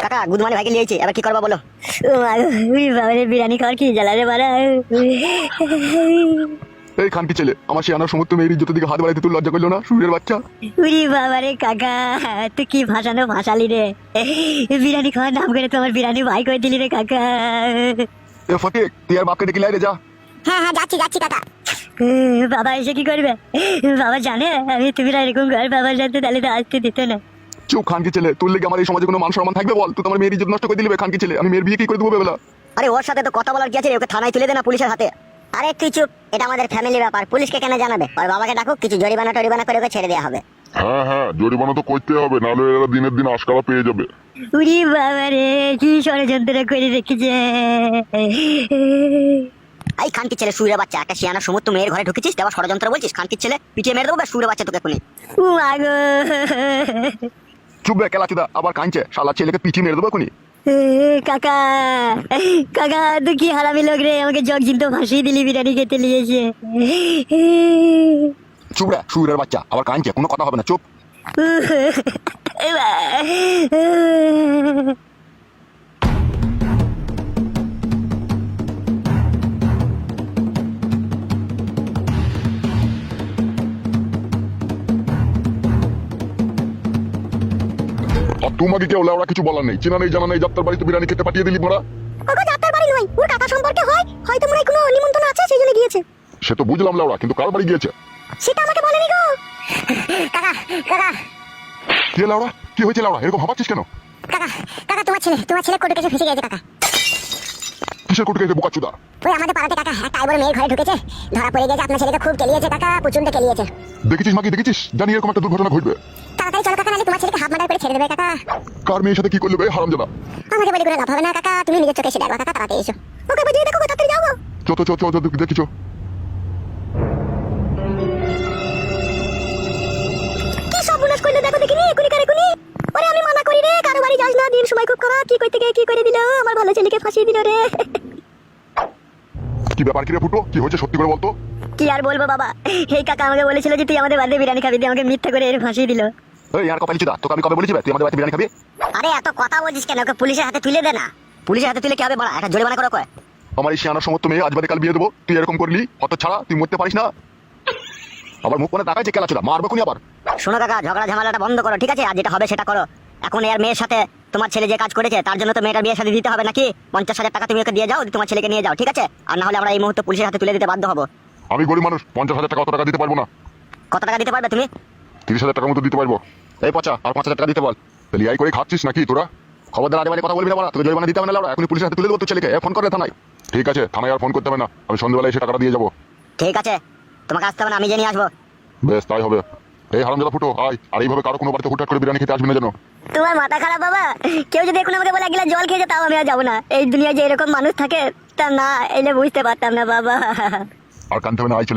কাকা গুদমানি ভাইকে লিয়েছে, এবার কি করবা বলো? বিরিয়ানি খাওয়ার কি জ্বালা রে বাড়া। এই খানকি ছেলে, আমার সে আনার সমস্ত মেয়ের ইজ্জতের দিকে হাত বাড়াইতে তুই লজ্জা করলো না? সুরের বাচ্চা। উরি বাবা রে কাকা, তুই কি ভাসানো ভাসালি রে। বিরিয়ানি খাওয়ার নাম করে তো আমার বিরিয়ানি ভাই করে দিলি রে কাকা। এ ফটিক, তুই আর বাপকে ডেকে লাই রে যা। হ্যাঁ হ্যাঁ যাচ্ছি যাচ্ছি কাকা। বাবা এসে কি করবে? বাবা জানে আমি তুমি এরকম ঘর, বাবার সাথে তাহলে তো আসতে দিত না। চুপ খানকি ছেলে, তোর লেগে আমার এই সমাজে কোনো মান সম্মান থাকবে বল? তুই তো আমার মেয়ের ইজ্জত নষ্ট করে দিলি বে খানকি ছেলে। আমি মেয়ের বিয়ে কি করে দেবো বেলা? আরে ওর সাথে তো কথা বলার কি আছে রে, ওকে থানায় তুলে দে না পুলিশের হাতে। আরে তুই চুপ, এটা আমাদের ফ্যামিলি ব্যাপার, পুলিশকে কেন জানাবে? ওর বাবাকে ডাকুক, কিছু জরিমানা টরিমানা করে ওকে ছেড়ে দেওয়া হবে। হ্যাঁ হ্যাঁ, জরিমানা তো করতে হবে, নাহলে এরা দিনের দিন আশকারা পেয়ে যাবে। উরি বাবা রে, কি ষড়যন্ত্র করে রেখেছে। এই খানকি ছেলে সুরে বাচ্চা, একটা শিয়ানা সমুদ্র মেয়ের ঘরে ঢুকেছিস, দেওয়া ষড়যন্ত্র বলছিস? খানকি ছেলে পিটিয়ে মেরে দেবো সুরে বাচ্চা তোকে এখনই। মাগো চুপ বে কেলাচুদা, আবার কাঁদছে, শালা ছেলেকে পিছিয়ে মেরে দেবো এখনই। কাকা, কাকা তুই কি হারামি লোক রে, আমাকে জগ জিনতো ফাঁসিয়ে দিলি বিরিয়ানি খেতে নিয়েছে। চুপ রে সুরের বাচ্চা, আবার কাঁদছে, কোনো কথা হবে না, চুপ। আর তোমাকে কেউ ওরা কিছু বলার নেই, চেনা নেই জানা নেই, যাত্রার বাড়িতে বিরিয়ানি খেতে পাঠিয়ে দিলি মোরা। ওগো যাত্রার বাড়ি নয়, ওর কাকা সম্পর্কে হয়, হয়তো মনে হয় কোনো নিমন্ত্রণ আছে সেই জন্য গিয়েছে। সে তো বুঝলাম লাউড়া, কিন্তু কার বাড়ি গিয়েছে? সেটা আমাকে বলেনি গো। কাকা কাকা কি লাউড়া, কি হয়েছে লাউড়া, এরকম ভাবাচ্ছিস কেন? কাকা কাকা, তোমার ছেলে কোর্টে কেসে ফেসে গেছে কাকা। কিসের কোর্টে গেছে বোকাচুদা? ওই আমাদের পাড়াতে কাকা একটা আইবড় মেয়ের ঘরে ঢুকেছে, ধরা পড়ে গেছে। আপনার ছেলেকে খুব কেলিয়েছে কাকা, প্রচন্ড কেলিয়েছে। দেখেছিস মাকে, দেখেছিস? জানি এরকম একটা দুর্ঘটনা ঘটবে। তাড়াতাড়ি চলো কাকা, নাহলে তোমার ছেলেকে হাফ মার্ডার করে ছেড়ে দেবে কাকা। কার মেয়ের সাথে কি করলে বে হারামজাদা? আমাকে বলে করে লাভ হবে না কাকা, তুমি নিজের চোখে এসে দেখো কাকা, তাড়াতাড়ি এসো। ওকে বুঝিয়ে দেখো, তাড়াতাড়ি যাও। চো চো চো চো, দেখিছো? কি সব বুলাস করলে দেখো দেখিনি, একুনি কারে কুনি। ওরে আমি মানা করি রে, কারো বাড়ি যাস না, দিন সময় খুব খারাপ। কি কইতে গিয়ে কি করে দিল, আমার ভালো ছেলেকে ফাঁসিয়ে দিল রে। কি ব্যাপার, কি রে ফুটো, কি হয়েছে সত্যি করে বলতো? কি আর বলবো বাবা, এই কাকা আমাকে বলেছিল যে তুই আমাদের বাড়িতে বিরিয়ানি খাবি, দিয়ে আমাকে মিথ্যা করে এর ফাঁসিয়ে দিল। এই আর কপালিচুদা, তোকে আমি কবে বলেছি বে তুই আমাদের বাড়িতে বিরিয়ানি খাবি? আরে এত কথা বলছিস কেন, ওকে পুলিশের হাতে তুলে দে না। পুলিশের হাতে তুলে কি হবে বড়া, একটা জরিমানা করো কয়। আমার এই শিয়ানার সমস্ত মেয়ে আজ বাদে কাল বিয়ে দেবো, তুই এরকম করলি, হত ছাড়া তুই মরতে পারিস না। আবার মুখ কোনে তাকায় যে কেলাচুদা, মারবো কোনি আবার। শোনো কাকা, ঝগড়া ঝামেলাটা বন্ধ করো, ঠিক আছে? আর যেটা হবে সেটা করো। এখন এর মেয়ের সাথে তোমার ছেলে যে কাজ করেছে তার জন্য তো মেয়েটার বিয়ে সাথে দিতে হবে নাকি? 50,000 টাকা তুমি ওকে দিয়ে যাও, তোমার ছেলেকে নিয়ে যাও, ঠিক আছে? আর না হলে আমরা এই মুহূর্তে পুলিশের হাতে তুলে দিতে বাধ্য হবো। আমি গরিব মানুষ, 50,000 টাকা অত টাকা দিতে পারবো না। কত টাকা দিতে পারবে তুমি? 30,000 টাকার মতো দিতে পারবো। এই পচা, আর 5,000 টাকা দিতে বল। তাহলে এই করে খাচ্ছিস নাকি তোরা? খবরদার আজে বাজে কথা বলবি না বড়া, তোকে জরিমানা দিতে হবে না লাউড়া, এখন পুলিশের হাতে তুলে দেবো তোর ছেলেকে। ফোন করে থানায়। ঠিক আছে, থানায় আর ফোন করতে হবে না, আমি সন্ধ্যাবেলায় এসে টাকাটা দিয়ে যাবো। ঠিক আছে, তোমাকে আসতে হবে না, আমি যে নিয়ে আসবো। বেশ, তাই হবে। এই হারামজাদা ফুটো আয়, আর এইভাবে কারো কোনো বাড়িতে হুটহাট করে বিরিয়ানি খেতে আসবি না যেন। তোমার মাথা খারাপ বাবা, কেউ যদি এখন আমাকে বলে এক গ্লাস জল খেয়ে তাও আমি আর যাবো না। এই দুনিয়ায় যে এরকম মানুষ থাকে তা না এলে বুঝতে পারতাম না বাবা। আর কানতে হবে না, আয় চলে